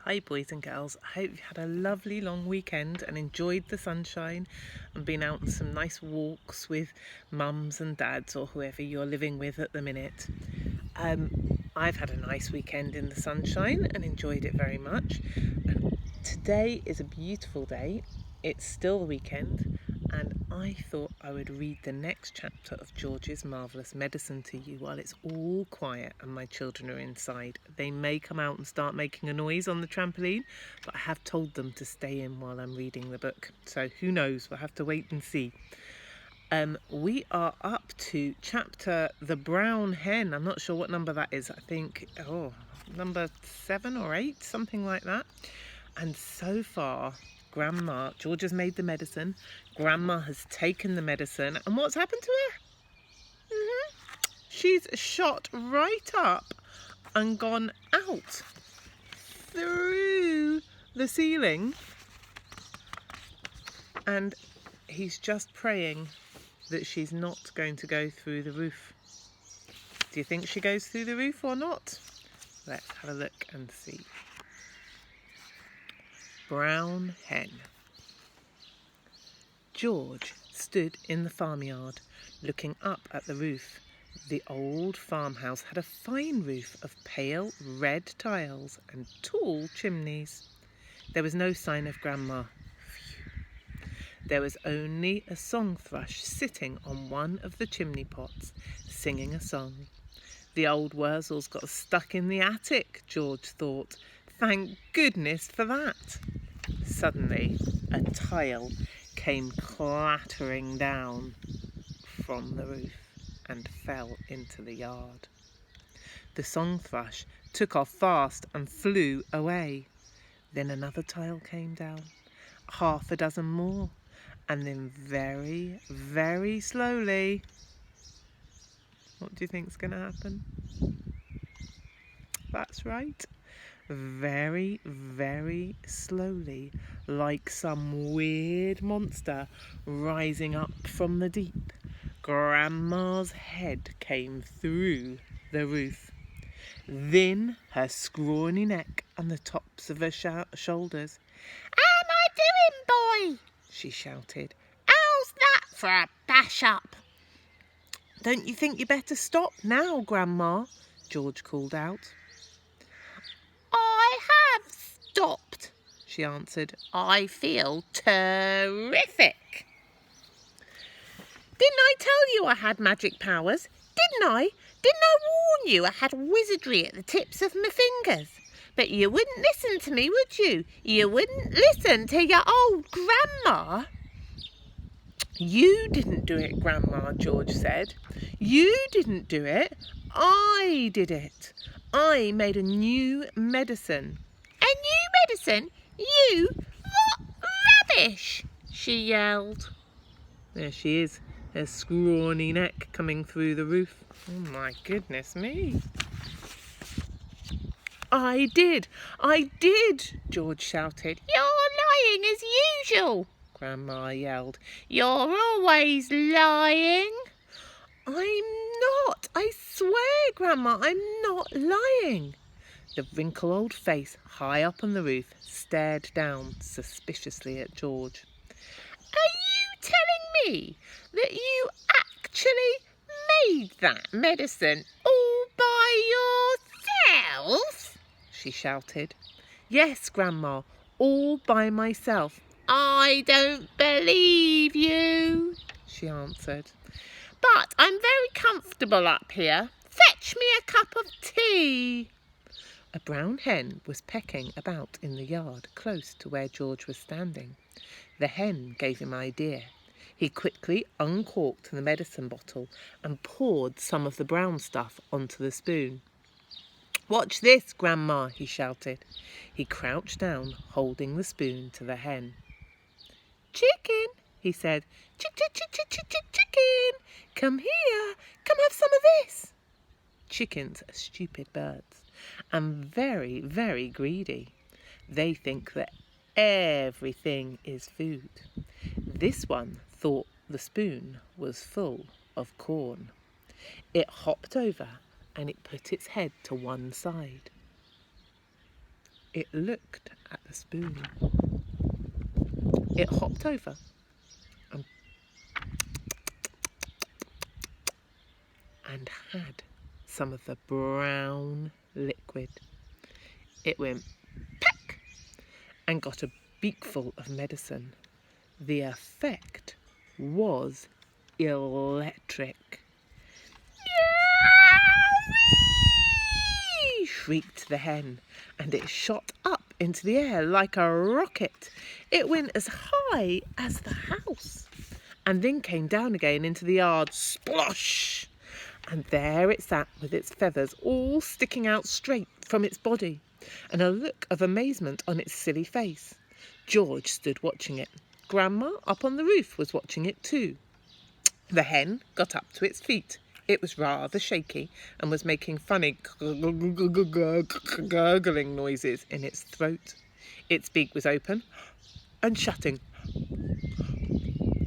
Hi boys and girls, I hope you had a lovely long weekend and enjoyed the sunshine and been out on some nice walks with mums and dads or whoever you're living with at the minute. I've had a nice weekend in the sunshine and enjoyed it very much. And today is a beautiful day. It's still the weekend and I thought I would read the next chapter of George's Marvellous Medicine to you while it's all quiet and my children are inside. They may come out and start making a noise on the trampoline, but I have told them to stay in while I'm reading the book. So who knows, we'll have to wait and see. We are up to chapter The Brown Hen. I'm not sure what number that is. I think, number 7 or 8, something like that. And so far, George has made the medicine. Grandma has taken the medicine. And what's happened to her? She's shot right up and gone out through the ceiling. And he's just praying that she's not going to go through the roof. Do you think she goes through the roof or not? Let's have a look and see. Brown Hen. George stood in the farmyard, looking up at the roof. The old farmhouse had a fine roof of pale red tiles and tall chimneys. There was no sign of Grandma. There was only a song thrush sitting on one of the chimney pots, singing a song. The old Wurzels got stuck in the attic, George thought. Thank goodness for that. Suddenly, a tile came clattering down from the roof and fell into the yard. The song thrush took off fast and flew away. Then another tile came down, half a dozen more, and then very, very slowly. What do you think's going to happen? That's right. Very, very slowly, like some weird monster rising up from the deep, Grandma's head came through the roof. Then her scrawny neck and the tops of her shoulders. "How am I doing, boy?" she shouted. "How's that for a bash up?" "Don't you think you better stop now, Grandma?" George called out. "I have stopped," she answered. "I feel terrific." "Didn't I tell you I had magic powers? Didn't I? Didn't I warn you I had wizardry at the tips of my fingers? But you wouldn't listen to me, would you? You wouldn't listen to your old Grandma." "You didn't do it, Grandma," George said. "You didn't do it. I did it. I made a new medicine." "A new medicine? You? What rubbish!" she yelled. There she is, her scrawny neck coming through the roof. Oh my goodness me. I did, George shouted. "You're lying as usual," Grandma yelled. "You're always lying." "I'm not, I swear, Grandma, I'm not lying." The wrinkled old face high up on the roof stared down suspiciously at George. "Are you telling me that you actually made that medicine all by yourself?" she shouted. "Yes, Grandma, all by myself." "I don't believe you," she answered. "But I'm very comfortable up here. Fetch me a cup of tea." A brown hen was pecking about in the yard close to where George was standing. The hen gave him an idea. He quickly uncorked the medicine bottle and poured some of the brown stuff onto the spoon. "Watch this, Grandma," he shouted. He crouched down, holding the spoon to the hen. "Chicken," he said. Chicken. Come here. Come have some of this." Chickens are stupid birds and very, very greedy. They think that everything is food. This one thought the spoon was full of corn. It hopped over and it put its head to one side. It looked at the spoon. It hopped over and had some of the brown liquid. It went peck and got a beakful of medicine. The effect was electric. Yowie! Shrieked the hen, and it shot up into the air like a rocket. It went as high as the house and then came down again into the yard. Splosh! And there it sat with its feathers all sticking out straight from its body and a look of amazement on its silly face. George stood watching it. Grandma up on the roof was watching it too. The hen got up to its feet. It was rather shaky and was making funny gurgling noises in its throat. Its beak was open and shutting.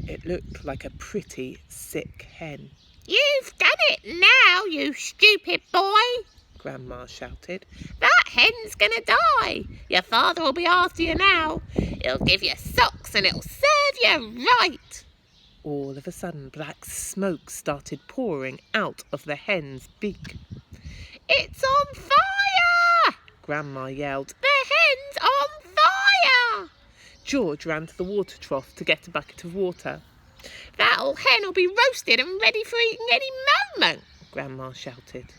It looked like a pretty sick hen. "You've done it now, you stupid boy," Grandma shouted. "That hen's gonna die. Your father'll be after you now. He'll give you socks and it'll serve you right." All of a sudden, black smoke started pouring out of the hen's beak. "It's on fire!" Grandma yelled. "The hen's on fire!" George ran to the water trough to get a bucket of water. "That old hen'll be roasted and ready for eating any moment," Grandma shouted.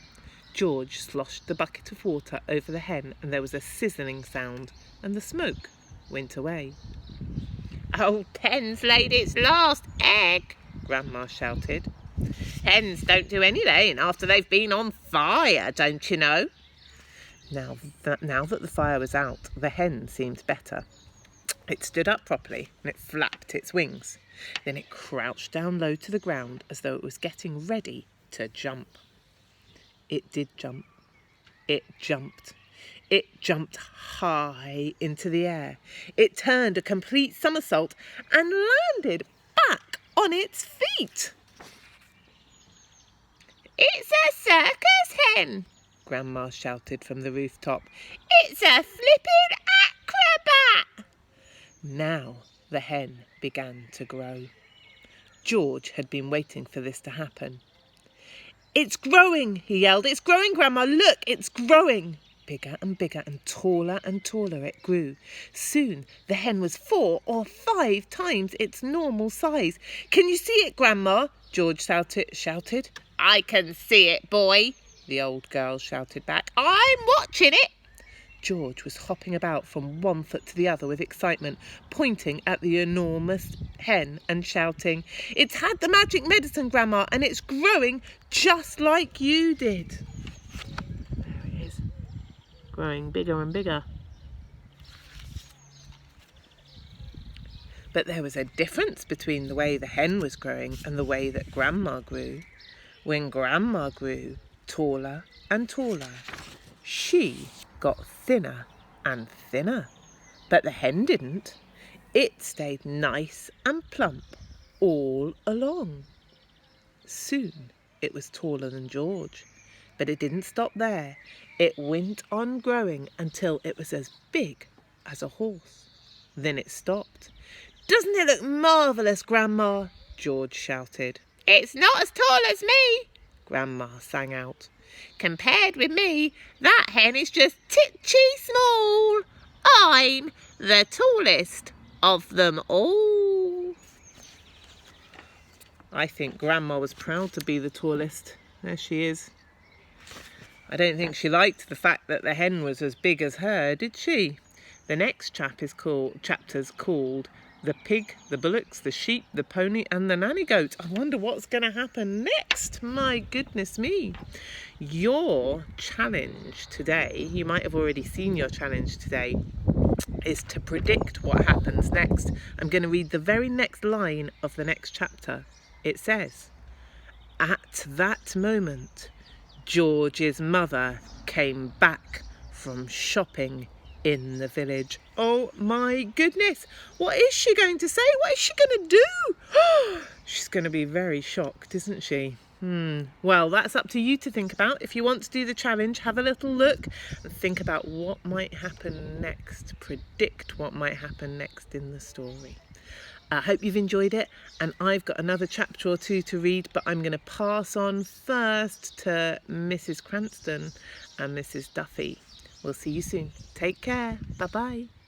George sloshed the bucket of water over the hen and there was a sizzling sound and the smoke went away. "Old hen's laid its last egg," Grandma shouted. "Hens don't do any laying after they've been on fire, don't you know?" Now that the fire was out, the hen seemed better. It stood up properly and it flapped its wings. Then it crouched down low to the ground as though it was getting ready to jump. It did jump. It jumped. It jumped high into the air. It turned a complete somersault and landed back on its feet. "It's a circus hen," Grandma shouted from the rooftop. "It's a flippin' acrobat." Now the hen began to grow. George had been waiting for this to happen. "It's growing," he yelled. "It's growing, Grandma. Look, it's growing." Bigger and bigger and taller it grew. Soon the hen was 4 or 5 times its normal size. "Can you see it, Grandma?" George shouted. "I can see it, boy," the old girl shouted back. "I'm watching it." George was hopping about from one foot to the other with excitement, pointing at the enormous hen and shouting, "It's had the magic medicine, Grandma, and it's growing just like you did." There it is, growing bigger and bigger. But there was a difference between the way the hen was growing and the way that Grandma grew. When Grandma grew taller and taller, she got thinner and thinner, but the hen didn't. It stayed nice and plump all along. Soon it was taller than George, but it didn't stop there. It went on growing until it was as big as a horse. Then it stopped. "Doesn't it look marvellous, Grandma?" George shouted. "It's not as tall as me," Grandma sang out. "Compared with me, that hen is just titchy small. I'm the tallest of them all." I think Grandma was proud to be the tallest. There she is. I don't think she liked the fact that the hen was as big as her, did she? The next chapter's called The Pig, the Bullocks, the Sheep, the Pony and the Nanny Goat. I wonder what's going to happen next. My goodness me. Your challenge today, you might have already seen your challenge today, is to predict what happens next. I'm going to read the very next line of the next chapter. It says, "At that moment, George's mother came back from shopping in the village." Oh my goodness, what is she going to say? What is she going to do? She's going to be very shocked, isn't she? Well, that's up to you to think about. If you want to do the challenge, have a little look and think about what might happen next. Predict what might happen next in the story. I hope you've enjoyed it, and I've got another chapter or two to read, but I'm going to pass on first to Mrs Cranston and Mrs Duffy. We'll see you soon. Take care. Bye-bye.